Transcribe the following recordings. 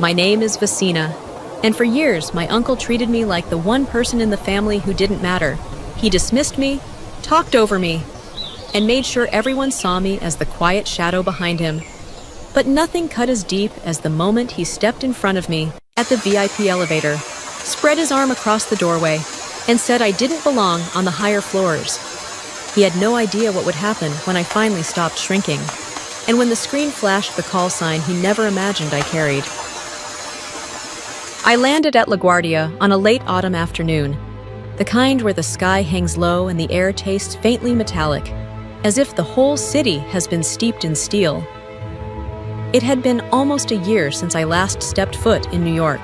My name is Vasina, and for years my uncle treated me like the one person in the family who didn't matter. He dismissed me, talked over me, and made sure everyone saw me as the quiet shadow behind him. But nothing cut as deep as the moment he stepped in front of me at the VIP elevator, spread his arm across the doorway, and said I didn't belong on the higher floors. He had no idea what would happen when I finally stopped shrinking, and when the screen flashed the call sign he never imagined I carried. I landed at LaGuardia on a late autumn afternoon, the kind where the sky hangs low and the air tastes faintly metallic, as if the whole city has been steeped in steel. It had been almost a year since I last stepped foot in New York,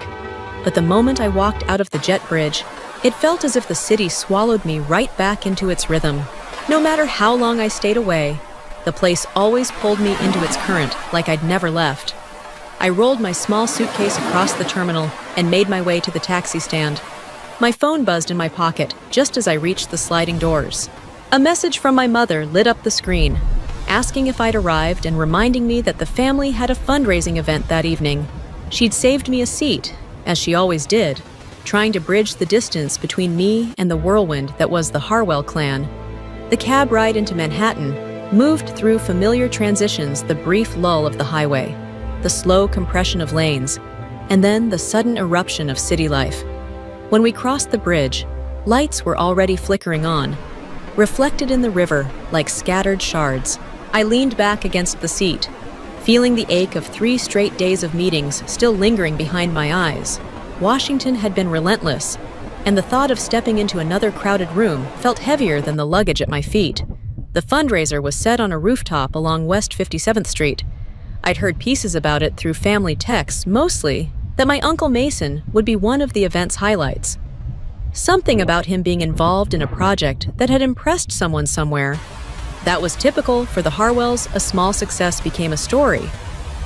but the moment I walked out of the jet bridge, it felt as if the city swallowed me right back into its rhythm. No matter how long I stayed away, the place always pulled me into its current like I'd never left. I rolled my small suitcase across the terminal and made my way to the taxi stand. My phone buzzed in my pocket just as I reached the sliding doors. A message from my mother lit up the screen, asking if I'd arrived and reminding me that the family had a fundraising event that evening. She'd saved me a seat, as she always did, trying to bridge the distance between me and the whirlwind that was the Harwell clan. The cab ride into Manhattan moved through familiar transitions, the brief lull of the highway, the slow compression of lanes, and then the sudden eruption of city life. When we crossed the bridge, lights were already flickering on, reflected in the river like scattered shards. I leaned back against the seat, feeling the ache of 3 straight days of meetings still lingering behind my eyes. Washington had been relentless, and the thought of stepping into another crowded room felt heavier than the luggage at my feet. The fundraiser was set on a rooftop along West 57th Street. I'd heard pieces about it through family texts, mostly that my Uncle Mason would be one of the event's highlights. Something about him being involved in a project that had impressed someone somewhere. That was typical for the Harwells. A small success became a story,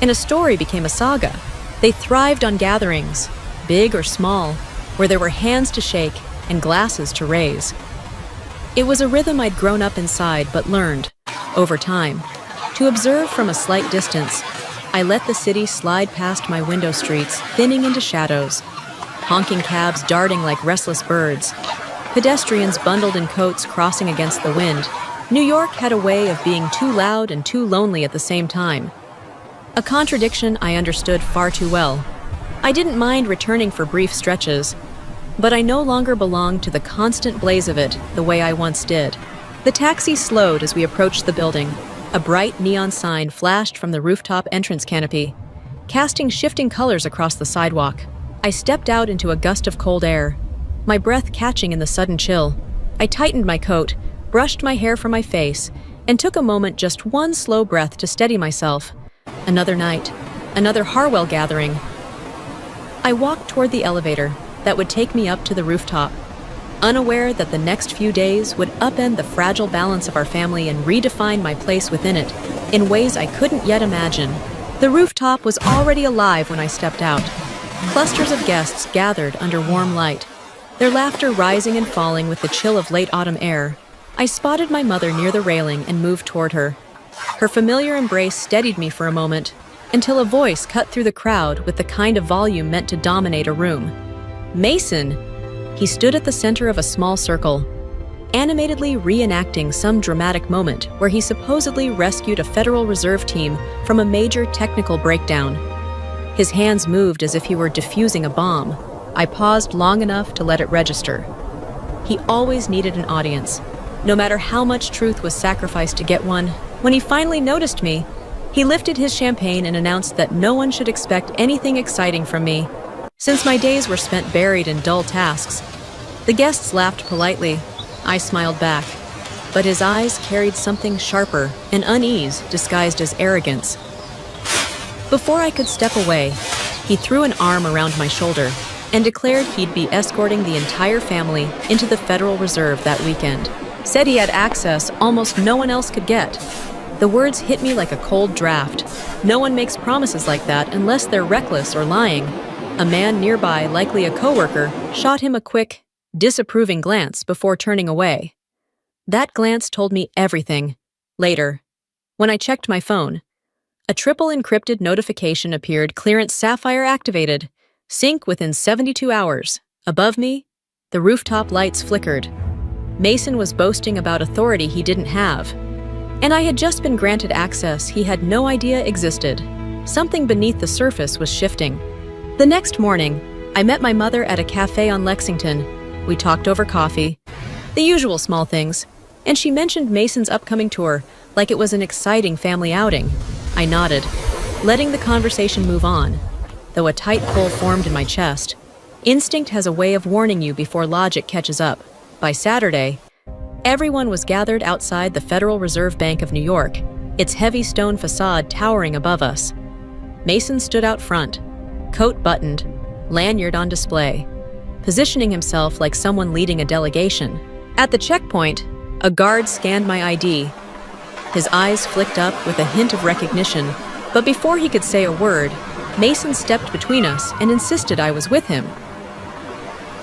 and a story became a saga. They thrived on gatherings, big or small, where there were hands to shake and glasses to raise. It was a rhythm I'd grown up inside but learned, over time, to observe from a slight distance. I let the city slide past my window streets, thinning into shadows, honking cabs darting like restless birds, pedestrians bundled in coats crossing against the wind. New York had a way of being too loud and too lonely at the same time. A contradiction I understood far too well. I didn't mind returning for brief stretches, but I no longer belonged to the constant blaze of it the way I once did. The taxi slowed as we approached the building. A bright neon sign flashed from the rooftop entrance canopy, casting shifting colors across the sidewalk. I stepped out into a gust of cold air, my breath catching in the sudden chill. I tightened my coat, brushed my hair from my face, and took a moment, just one slow breath, to steady myself. Another night, another Harwell gathering. I walked toward the elevator that would take me up to the rooftop, unaware that the next few days would upend the fragile balance of our family and redefine my place within it in ways I couldn't yet imagine. The rooftop was already alive when I stepped out. Clusters of guests gathered under warm light, their laughter rising and falling with the chill of late autumn air. I spotted my mother near the railing and moved toward her. Her familiar embrace steadied me for a moment, until a voice cut through the crowd with the kind of volume meant to dominate a room. "Mason!" He stood at the center of a small circle, animatedly reenacting some dramatic moment where he supposedly rescued a Federal Reserve team from a major technical breakdown. His hands moved as if he were defusing a bomb. I paused long enough to let it register. He always needed an audience, no matter how much truth was sacrificed to get one. When he finally noticed me, he lifted his champagne and announced that no one should expect anything exciting from me, since my days were spent buried in dull tasks. The guests laughed politely. I smiled back, but his eyes carried something sharper, an unease disguised as arrogance. Before I could step away, he threw an arm around my shoulder and declared he'd be escorting the entire family into the Federal Reserve that weekend. Said he had access almost no one else could get. The words hit me like a cold draft. No one makes promises like that unless they're reckless or lying. A man nearby, likely a coworker, shot him a quick, disapproving glance before turning away. That glance told me everything. Later, when I checked my phone, A triple encrypted notification appeared, clearance Sapphire activated. Sync within 72 hours. Above me, the rooftop lights flickered. Mason was boasting about authority he didn't have. And I had just been granted access he had no idea existed. Something beneath the surface was shifting. The next morning, I met my mother at a cafe on Lexington. We talked over coffee, the usual small things, and she mentioned Mason's upcoming tour like it was an exciting family outing. I nodded, letting the conversation move on, though a tight pull formed in my chest. Instinct has a way of warning you before logic catches up. By Saturday, everyone was gathered outside the Federal Reserve Bank of New York, its heavy stone facade towering above us. Mason stood out front, coat buttoned, lanyard on display, positioning himself like someone leading a delegation. At the checkpoint, a guard scanned my ID. His eyes flicked up with a hint of recognition, but before he could say a word, Mason stepped between us and insisted I was with him.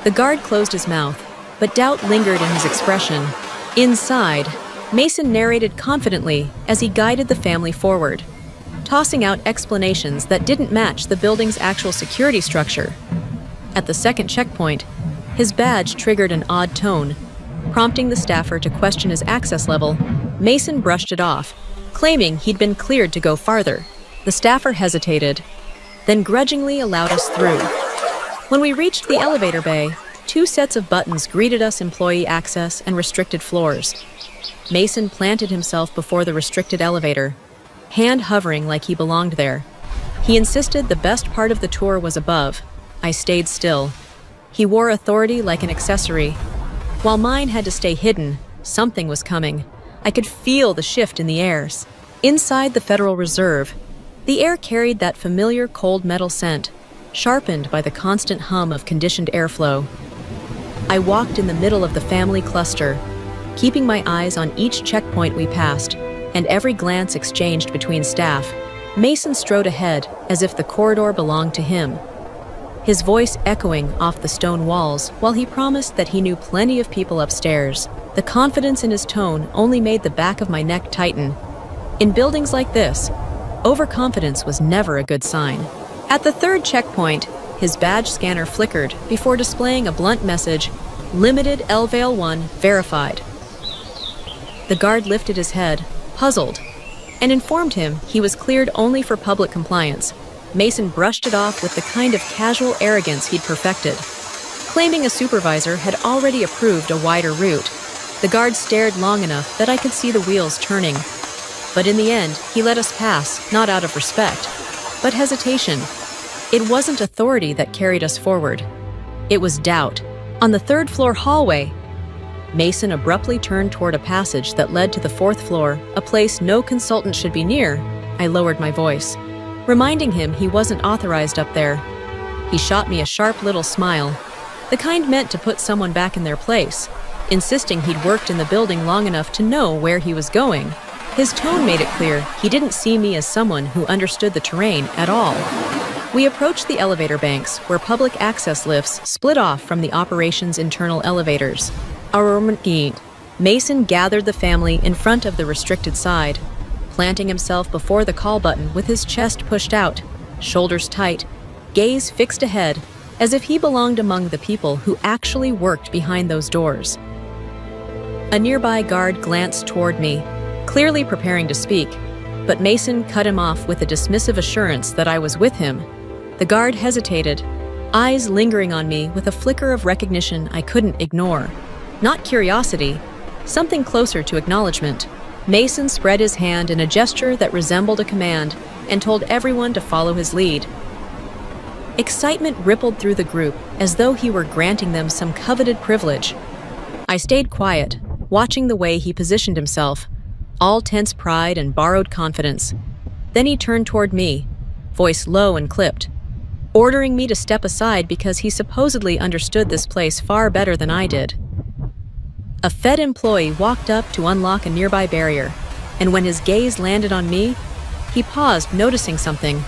The guard closed his mouth, but doubt lingered in his expression. Inside, Mason narrated confidently as he guided the family forward, tossing out explanations that didn't match the building's actual security structure. At the second checkpoint, his badge triggered an odd tone, prompting the staffer to question his access level. Mason brushed it off, claiming he'd been cleared to go farther. The staffer hesitated, then grudgingly allowed us through. When we reached the elevator bay, 2 sets of buttons greeted us: employee access and restricted floors. Mason planted himself before the restricted elevator, hand hovering like he belonged there. He insisted the best part of the tour was above. I stayed still. He wore authority like an accessory. While mine had to stay hidden, something was coming. I could feel the shift in the airs. Inside the Federal Reserve, the air carried that familiar cold metal scent, sharpened by the constant hum of conditioned airflow. I walked in the middle of the family cluster, keeping my eyes on each checkpoint we passed, and every glance exchanged between staff. Mason strode ahead, as if the corridor belonged to him, his voice echoing off the stone walls while he promised that he knew plenty of people upstairs. The confidence in his tone only made the back of my neck tighten. In buildings like this, overconfidence was never a good sign. At the third checkpoint, his badge scanner flickered before displaying a blunt message, "Limited LVAL 1 verified." The guard lifted his head, puzzled, and informed him he was cleared only for public compliance. Mason brushed it off with the kind of casual arrogance he'd perfected, claiming a supervisor had already approved a wider route. The guard stared long enough that I could see the wheels turning. But in the end, he let us pass, not out of respect, but hesitation. It wasn't authority that carried us forward. It was doubt. On the third-floor hallway, Mason abruptly turned toward a passage that led to the 4th floor, a place no consultant should be near. I lowered my voice, reminding him he wasn't authorized up there. He shot me a sharp little smile, the kind meant to put someone back in their place, insisting he'd worked in the building long enough to know where he was going. His tone made it clear he didn't see me as someone who understood the terrain at all. We approached the elevator banks, where public access lifts split off from the operations' internal elevators. Mason gathered the family in front of the restricted side, planting himself before the call button with his chest pushed out, shoulders tight, gaze fixed ahead, as if he belonged among the people who actually worked behind those doors. A nearby guard glanced toward me, clearly preparing to speak, but Mason cut him off with a dismissive assurance that I was with him. The guard hesitated, eyes lingering on me with a flicker of recognition I couldn't ignore. Not curiosity, something closer to acknowledgement. Mason spread his hand in a gesture that resembled a command and told everyone to follow his lead. Excitement rippled through the group as though he were granting them some coveted privilege. I stayed quiet, watching the way he positioned himself, all tense pride and borrowed confidence. Then he turned toward me, voice low and clipped, ordering me to step aside because he supposedly understood this place far better than I did. A Fed employee walked up to unlock a nearby barrier, and when his gaze landed on me, he paused, noticing something,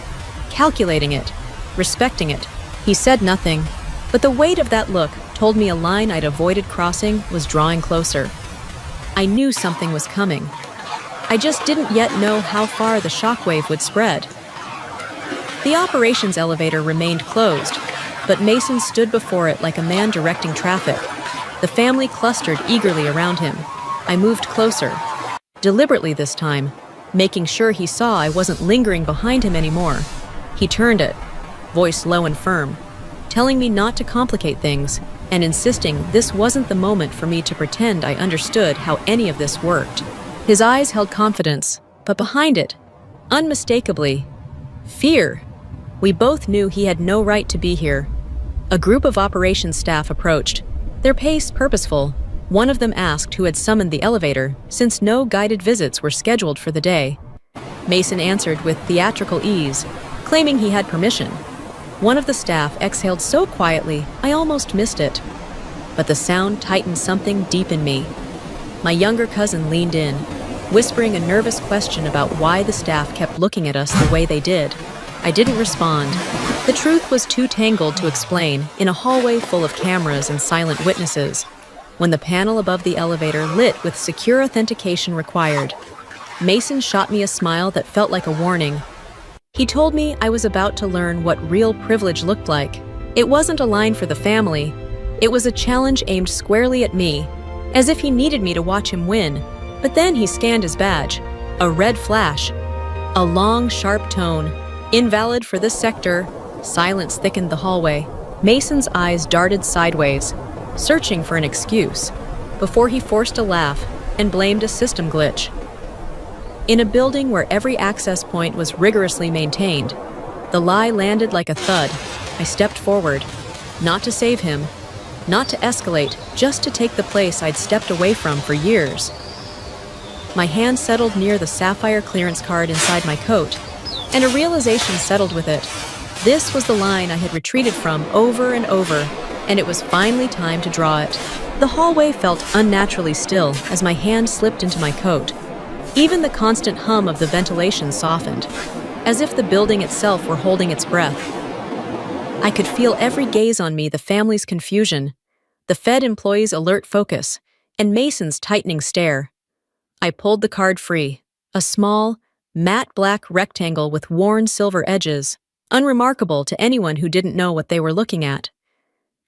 calculating it, respecting it. He said nothing, but the weight of that look told me a line I'd avoided crossing was drawing closer. I knew something was coming. I just didn't yet know how far the shockwave would spread. The operations elevator remained closed, but Mason stood before it like a man directing traffic. The family clustered eagerly around him. I moved closer, deliberately this time, making sure he saw I wasn't lingering behind him anymore. He turned it, voice low and firm, telling me not to complicate things and insisting this wasn't the moment for me to pretend I understood how any of this worked. His eyes held confidence, but behind it, unmistakably, fear. We both knew he had no right to be here. A group of operations staff approached, their pace purposeful. One of them asked who had summoned the elevator, since no guided visits were scheduled for the day. Mason answered with theatrical ease, claiming he had permission. One of the staff exhaled so quietly, I almost missed it. But the sound tightened something deep in me. My younger cousin leaned in, whispering a nervous question about why the staff kept looking at us the way they did. I didn't respond. The truth was too tangled to explain in a hallway full of cameras and silent witnesses. When the panel above the elevator lit with secure authentication required, Mason shot me a smile that felt like a warning. He told me I was about to learn what real privilege looked like. It wasn't a line for the family. It was a challenge aimed squarely at me, as if he needed me to watch him win. But then he scanned his badge. A red flash. A long, sharp tone. Invalid for this sector. Silence thickened the hallway. Mason's eyes darted sideways, searching for an excuse, before he forced a laugh and blamed a system glitch. In a building where every access point was rigorously maintained, the lie landed like a thud. I stepped forward, not to save him, not to escalate, just to take the place I'd stepped away from for years. My hand settled near the sapphire clearance card inside my coat, and a realization settled with it. This was the line I had retreated from over and over, and it was finally time to draw it. The hallway felt unnaturally still as my hand slipped into my coat. Even the constant hum of the ventilation softened, as if the building itself were holding its breath. I could feel every gaze on me, the family's confusion, the Fed employees' alert focus, and Mason's tightening stare. I pulled the card free, a small, matte black rectangle with worn silver edges, unremarkable to anyone who didn't know what they were looking at.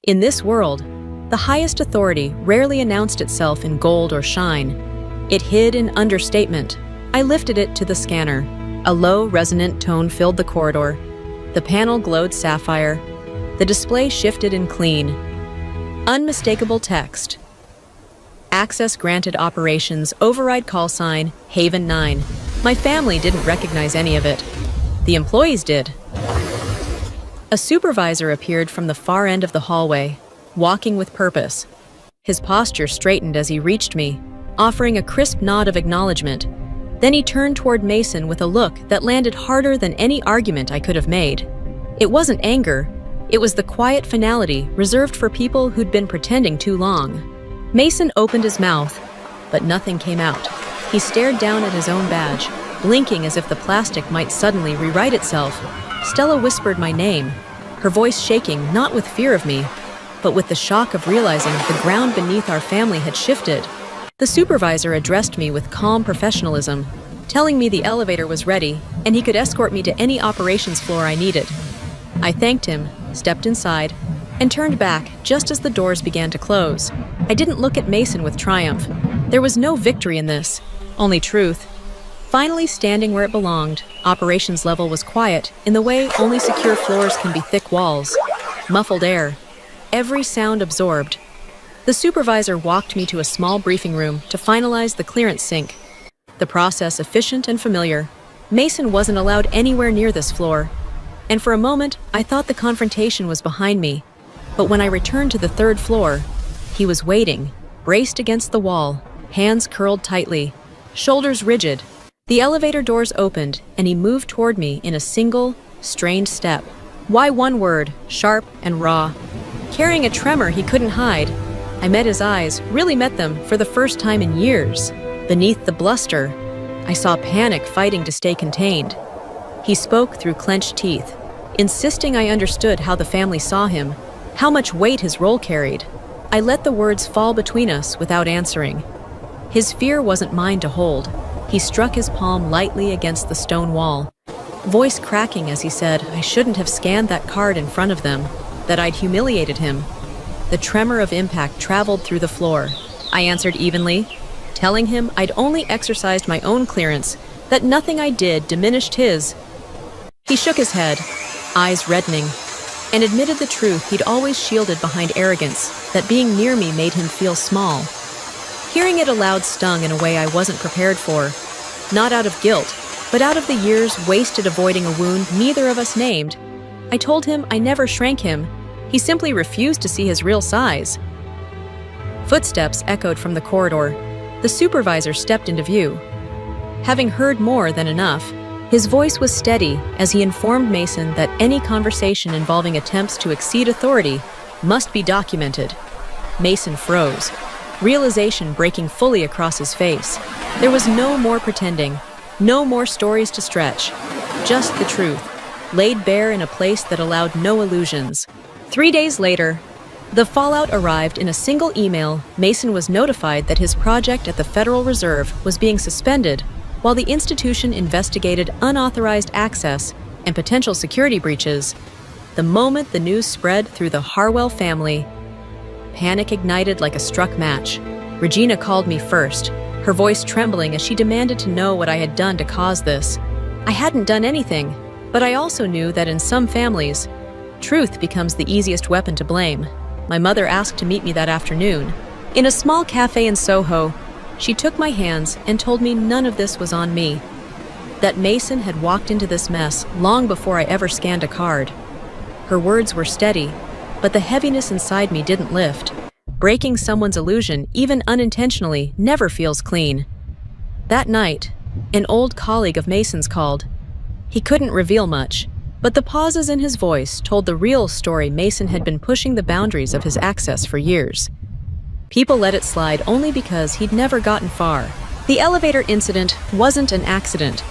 In this world, the highest authority rarely announced itself in gold or shine. It hid in understatement. I lifted it to the scanner. A low, resonant tone filled the corridor. The panel glowed sapphire. The display shifted in clean, unmistakable text. Access granted operations, override call sign, Haven 9. My family didn't recognize any of it. The employees did. A supervisor appeared from the far end of the hallway, walking with purpose. His posture straightened as he reached me, offering a crisp nod of acknowledgement. Then he turned toward Mason with a look that landed harder than any argument I could have made. It wasn't anger. It was the quiet finality reserved for people who'd been pretending too long. Mason opened his mouth, but nothing came out. He stared down at his own badge, blinking as if the plastic might suddenly rewrite itself. Stella whispered my name, her voice shaking not with fear of me, but with the shock of realizing the ground beneath our family had shifted. The supervisor addressed me with calm professionalism, telling me the elevator was ready and he could escort me to any operations floor I needed. I thanked him, stepped inside, and turned back just as the doors began to close. I didn't look at Mason with triumph. There was no victory in this, only truth. Finally standing where it belonged, operations level was quiet in the way only secure floors can be: thick walls, muffled air, every sound absorbed. The supervisor walked me to a small briefing room to finalize the clearance sync. The process efficient and familiar. Mason wasn't allowed anywhere near this floor, and for a moment I thought the confrontation was behind me. But when I returned to the third floor, he was waiting, braced against the wall, hands curled tightly, shoulders rigid. The elevator doors opened, and he moved toward me in a single, strained step. Why one word, sharp and raw? Carrying a tremor he couldn't hide. I met his eyes, really met them for the first time in years. Beneath the bluster, I saw panic fighting to stay contained. He spoke through clenched teeth, insisting I understood how the family saw him, how much weight his role carried. I let the words fall between us without answering. His fear wasn't mine to hold. He struck his palm lightly against the stone wall, voice cracking as he said I shouldn't have scanned that card in front of them, that I'd humiliated him. The tremor of impact traveled through the floor. I answered evenly, telling him I'd only exercised my own clearance, that nothing I did diminished his. He shook his head, eyes reddening, and admitted the truth he'd always shielded behind arrogance, that being near me made him feel small. Hearing it aloud stung in a way I wasn't prepared for, not out of guilt, but out of the years wasted avoiding a wound neither of us named. I told him I never shrank him. He simply refused to see his real size. Footsteps echoed from the corridor. The supervisor stepped into view. Having heard more than enough, his voice was steady as he informed Mason that any conversation involving attempts to exceed authority must be documented. Mason froze, realization breaking fully across his face. There was no more pretending, no more stories to stretch, just the truth, laid bare in a place that allowed no illusions. 3 days later, the fallout arrived in a single email. Mason was notified that his project at the Federal Reserve was being suspended while the institution investigated unauthorized access and potential security breaches. The moment the news spread through the Harwell family, panic ignited like a struck match. Regina called me first, her voice trembling as she demanded to know what I had done to cause this. I hadn't done anything, but I also knew that in some families, truth becomes the easiest weapon to blame. My mother asked to meet me that afternoon. In a small cafe in Soho, she took my hands and told me none of this was on me, that Mason had walked into this mess long before I ever scanned a card. Her words were steady, but the heaviness inside me didn't lift. Breaking someone's illusion, even unintentionally, never feels clean. That night, an old colleague of Mason's called. He couldn't reveal much, but the pauses in his voice told the real story. Mason had been pushing the boundaries of his access for years. People let it slide only because he'd never gotten far. The elevator incident wasn't an accident.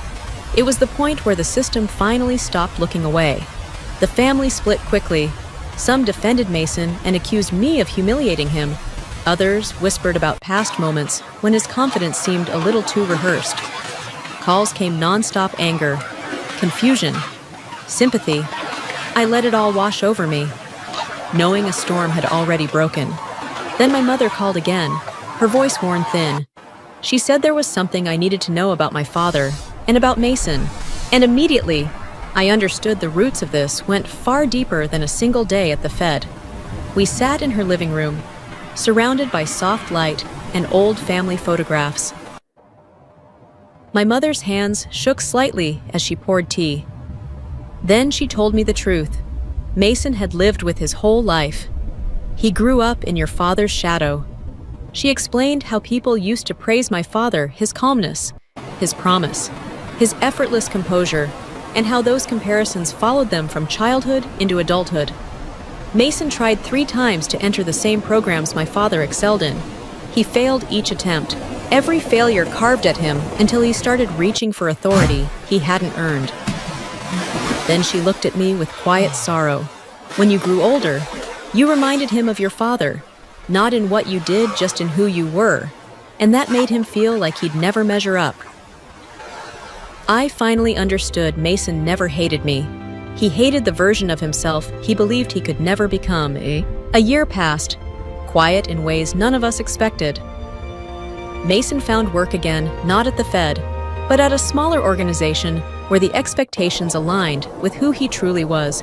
It was the point where the system finally stopped looking away. The family split quickly. Some defended Mason and accused me of humiliating him. Others whispered about past moments when his confidence seemed a little too rehearsed. Calls came nonstop: anger, confusion, sympathy. I let it all wash over me, knowing a storm had already broken. Then my mother called again, her voice worn thin. She said there was something I needed to know about my father and about Mason, and immediately I understood the roots of this went far deeper than a single day at the Fed. We sat in her living room, surrounded by soft light and old family photographs. My mother's hands shook slightly as she poured tea. Then she told me the truth. Mason had lived with his whole life. He grew up in your father's shadow. She explained how people used to praise my father, his calmness, his promise, his effortless composure, and how those comparisons followed them from childhood into adulthood. Mason tried 3 times to enter the same programs my father excelled in. He failed each attempt. Every failure carved at him until he started reaching for authority he hadn't earned. Then she looked at me with quiet sorrow. When you grew older, you reminded him of your father, not in what you did, just in who you were, and that made him feel like he'd never measure up. I finally understood Mason never hated me. He hated the version of himself he believed he could never become. A year passed, quiet in ways none of us expected. Mason found work again, not at the Fed, but at a smaller organization where the expectations aligned with who he truly was,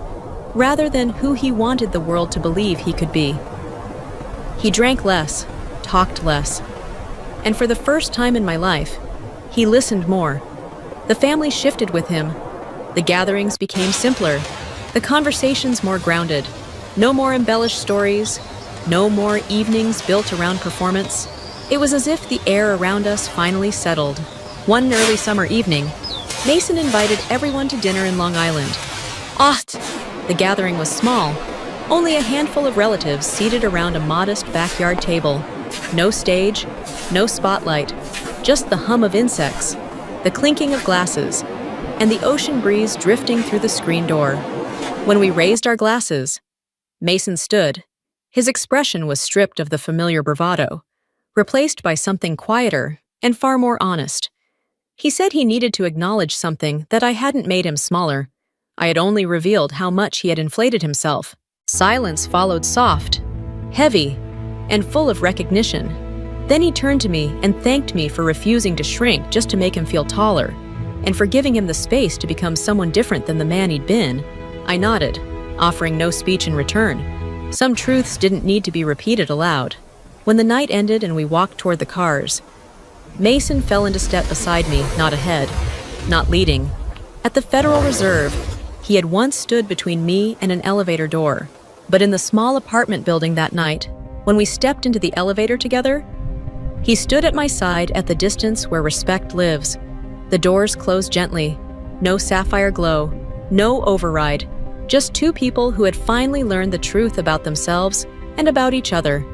rather than who he wanted the world to believe he could be. He drank less, talked less, and for the first time in my life, he listened more. The family shifted with him. The gatherings became simpler, the conversations more grounded. No more embellished stories, no more evenings built around performance. It was as if the air around us finally settled. One early summer evening, Mason invited everyone to dinner in Long Island. The gathering was small, only a handful of relatives seated around a modest backyard table. No stage, no spotlight, just the hum of insects, the clinking of glasses, and the ocean breeze drifting through the screen door. When we raised our glasses, Mason stood. His expression was stripped of the familiar bravado, replaced by something quieter and far more honest. He said he needed to acknowledge something that I hadn't made him smaller. I had only revealed how much he had inflated himself. Silence followed, soft, heavy, and full of recognition. Then he turned to me and thanked me for refusing to shrink just to make him feel taller, and for giving him the space to become someone different than the man he'd been. I nodded, offering no speech in return. Some truths didn't need to be repeated aloud. When the night ended and we walked toward the cars, Mason fell into step beside me, not ahead, not leading. At the Federal Reserve, he had once stood between me and an elevator door. But in the small apartment building that night, when we stepped into the elevator together, he stood at my side at the distance where respect lives. The doors closed gently. No sapphire glow, no override. Just two people who had finally learned the truth about themselves and about each other.